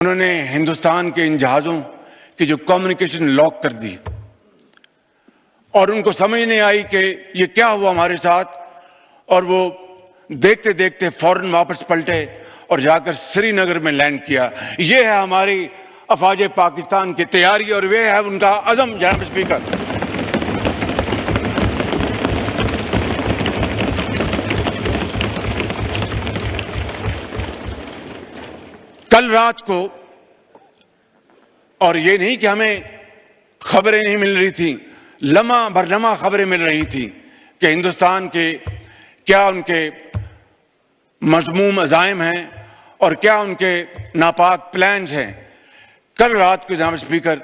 उन्होंने हिंदुस्तान के इन जहाज़ों की जो कम्युनिकेशन लॉक कर दी और उनको समझ नहीं आई कि ये क्या हुआ हमारे साथ, और वो देखते देखते फौरन वापस पलटे और जाकर श्रीनगर में लैंड किया। ये है हमारी अफवाज पाकिस्तान की तैयारी और वे है उनका अज़म। जनाब स्पीकर, कल रात को, और ये नहीं कि हमें खबरें नहीं मिल रही थी, लम्हा भर लम्हा खबरें मिल रही थी कि हिंदुस्तान के क्या उनके मज़मूम अज़ाइम हैं और क्या उनके नापाक प्लान्स हैं। कल रात को जनाब स्पीकर,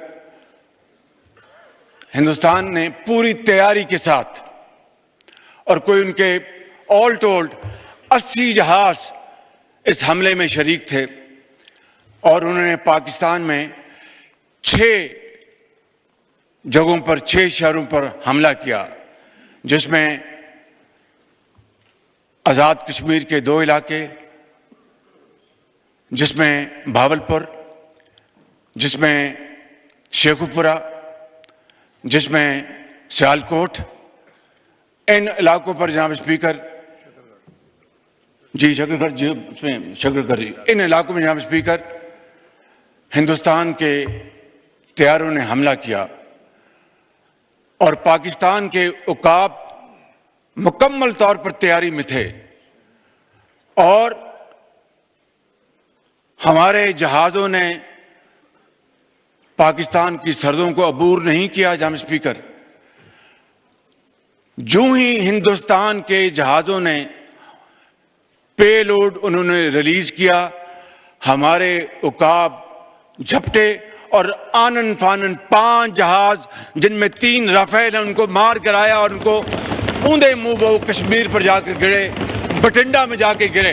हिंदुस्तान ने पूरी तैयारी के साथ, और कोई उनके ऑल टोल्ड 80 जहाज इस हमले में शरीक थे, और उन्होंने पाकिस्तान में 6 जगहों पर, 6 शहरों पर हमला किया, जिसमें आज़ाद कश्मीर के 2 इलाके, जिसमें भावलपुर, जिसमें शेखुपुरा, जिसमें सियालकोट। इन इलाकों पर जनाब स्पीकर जी, शकरगढ़ जी, शकरगढ़, इन इलाकों में जनाब स्पीकर हिंदुस्तान के तैयारों ने हमला किया और पाकिस्तान के उकाब मुकम्मल तौर पर तैयारी में थे, और हमारे जहाज़ों ने पाकिस्तान की सरहदों को अबूर नहीं किया। जनाब स्पीकर, जो ही हिंदुस्तान के जहाज़ों ने पेलोड उन्होंने रिलीज किया, हमारे उकाब झपटे और आनन फानन 5 जहाज, जिनमें 3 राफेल हैं, उनको मार कराया और उनको ऊंधे मुंह वो कश्मीर पर जाकर गिरे, बठिंडा में जाके गिरे।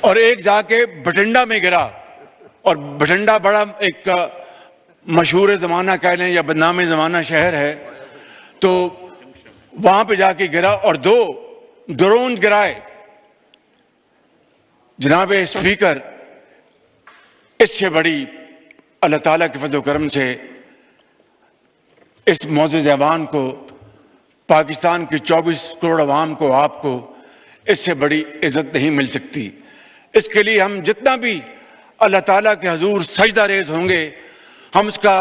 और एक जाके बठिंडा में गिरा, और बठिंडा बड़ा एक मशहूर ज़माना कह लें या बदनाम ज़माना शहर है, तो वहां पे जाके गिरा और 2 ड्रोन गिराए। जनाब स्पीकर, इससे बड़ी अल्लाह ताला के फज़ल करम से इस मौजूद ऐवान को, पाकिस्तान के 24 करोड़ अवाम को, आपको इससे बड़ी इज्जत नहीं मिल सकती। इसके लिए हम जितना भी अल्लाह ताला के हजूर सजदा रेज़ होंगे, हम उसका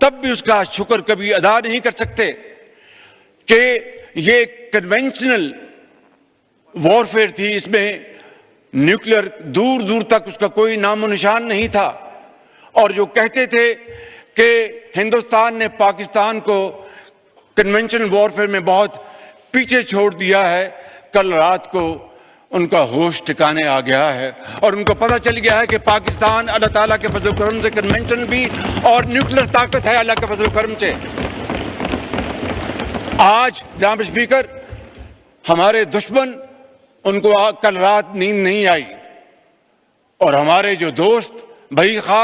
तब भी उसका शुक्र कभी अदा नहीं कर सकते कि ये कन्वेंशनल वॉरफेयर थी, इसमें न्यूक्लियर दूर दूर तक उसका कोई नामो निशान नहीं था। और जो कहते थे कि हिंदुस्तान ने पाकिस्तान को कन्वेंशनल वॉरफेयर में बहुत पीछे छोड़ दिया है, कल रात को उनका होश ठिकाने आ गया है और उनको पता चल गया है कि पाकिस्तान अल्लाह ताला के फजल करम से कन्वेंशनल भी और न्यूक्लियर ताकत है अल्लाह के फजल करम से। आज जनाब स्पीकर, हमारे दुश्मन, उनको कल रात नींद नहीं आई, और हमारे जो दोस्त भाई खा,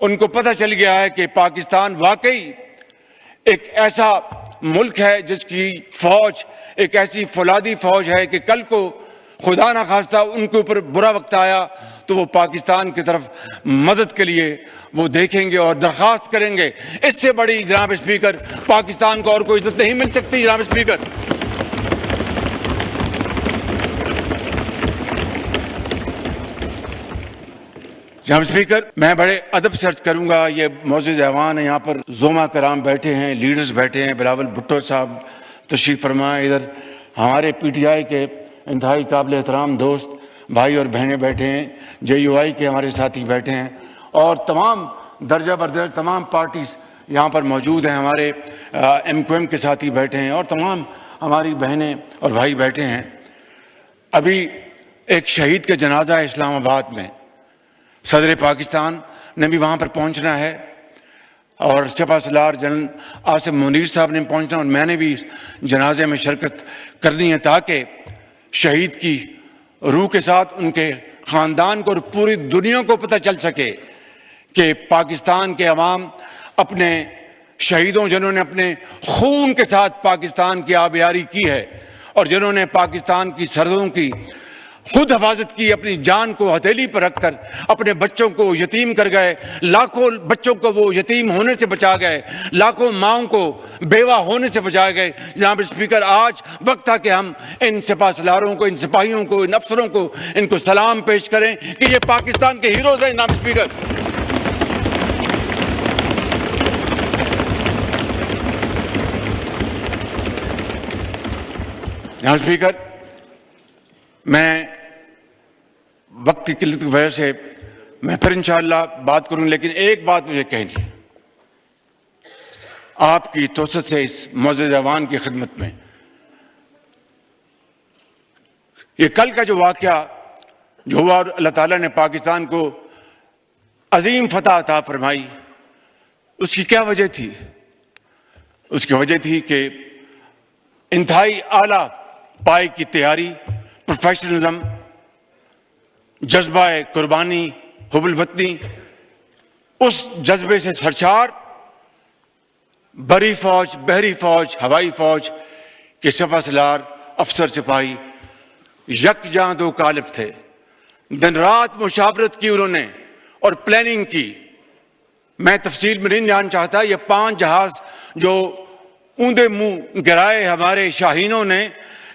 उनको पता चल गया है कि पाकिस्तान वाकई एक ऐसा मुल्क है जिसकी फौज एक ऐसी फौलादी फौज है कि कल को खुदा ना खास्ता उनके ऊपर बुरा वक्त आया तो वो पाकिस्तान की तरफ मदद के लिए वो देखेंगे और दरख्वास्त करेंगे। इससे बड़ी जनाब स्पीकर पाकिस्तान को और कोई इज्जत नहीं मिल सकती। जनाब स्पीकर, जनाब स्पीकर, मैं बड़े अदब से अर्ज करूंगा, ये मौजूद ऐवान है, यहाँ पर ज़ोमा कराम बैठे हैं, लीडर्स बैठे हैं, बिलावल भुट्टो साहब तशरीफ फरमाए, इधर हमारे PTI के इंतहाई काबिल एहतराम दोस्त भाई और बहनें बैठे हैं, JUI के हमारे साथी बैठे हैं, और तमाम दर्जा बरदर तमाम पार्टीज यहाँ पर मौजूद हैं, हमारे MQM के साथी बैठे हैं, और तमाम हमारी बहनें और भाई बैठे हैं। अभी एक शहीद का जनाजा है इस्लामाबाद में, सदर पाकिस्तान ने भी वहाँ पर पहुँचना है, और सिपहसालार जनरल आसिम मुनीर साहब ने पहुँचना, और मैंने भी जनाजे में शिरकत करनी है ताकि शहीद की रूह के साथ उनके ख़ानदान को और पूरी दुनिया को पता चल सके कि पाकिस्तान के अवाम अपने शहीदों जिन्होंने अपने खून के साथ पाकिस्तान की आबियारी की है और जिन्होंने पाकिस्तान की सरहदों की खुद हिफाजत की, अपनी जान को हथेली पर रखकर अपने बच्चों को यतीम कर गए, लाखों बच्चों को वो यतीम होने से बचा गए, लाखों माओं को बेवा होने से बचा गए। जनाब स्पीकर, आज वक्त था कि हम इन सिपाहसालारों को, इन सिपाहियों को, इन अफसरों को, इनको सलाम पेश करें कि ये पाकिस्तान के हीरोज हैं। जनाब स्पीकर, जनाब स्पीकर, मैं वक्त की किल्लत की वजह से मैं फिर इंशाअल्लाह बात करूं, लेकिन एक बात मुझे कहनी है आपकी तोसत से इस मुअज़्ज़ज़ ऐवान की खिदमत में। ये कल का जो वाक़या जो हुआ और अल्लाह ताला ने पाकिस्तान को अजीम फतह अता फरमाई, उसकी क्या वजह थी? उसकी वजह थी कि इंतहाई आला पाए की तैयारी, प्रोफेशनलिज्म, जज्बा कुर्बानी, हुब्बुल वतनी, उस जज्बे से सरशार बरी फौज, बहरी फौज, हवाई फौज के सिपाहसालार, अफसर सिपाही यकजां दो कालिब थे। दिन रात मुशावरत की उन्होंने और प्लानिंग की। मैं तफसील में नहीं जान चाहता, ये 5 जहाज जो ऊंधे मुंह गिराए हमारे शाहीनों ने,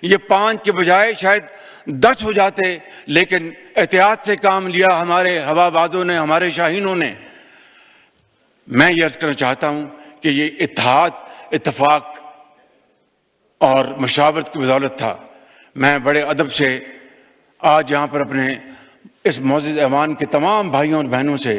ये 5 के बजाय शायद 10 हो जाते, लेकिन एहतियात से काम लिया हमारे हवाबाजों ने, हमारे शाहीनों ने। मैं ये अर्ज करना चाहता हूं कि ये इत्तेहाद, इत्तफाक और मुशावरत की बदौलत था। मैं बड़े अदब से आज यहाँ पर अपने इस मुअज़्ज़ज़ ऐवान के तमाम भाइयों और बहनों से